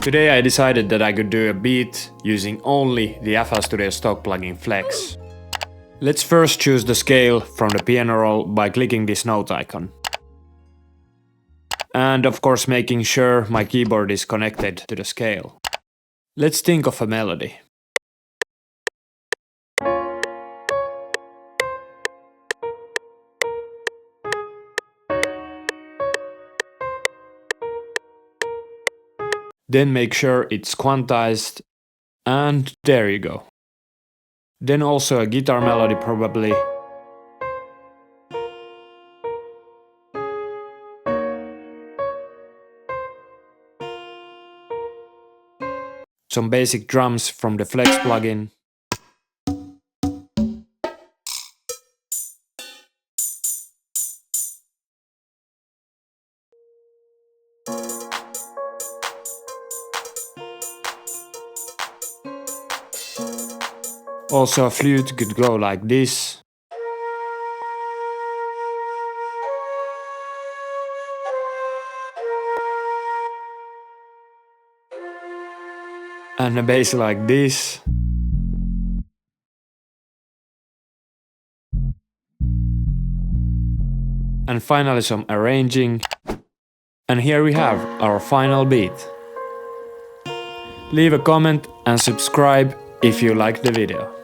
Today I decided that I could do a beat using only the FL Studio stock plugin Flex. Let's first choose the scale from the piano roll by clicking this note icon. And of course making sure my keyboard is connected to the scale. Let's think of a melody. Then make sure it's quantized, and there you go. Then also a guitar melody probably. Some basic drums from the Flex plugin. Also a flute could go like this. And a bass like this. And finally some arranging. And here we have our final beat. Leave a comment and subscribe if you liked the video.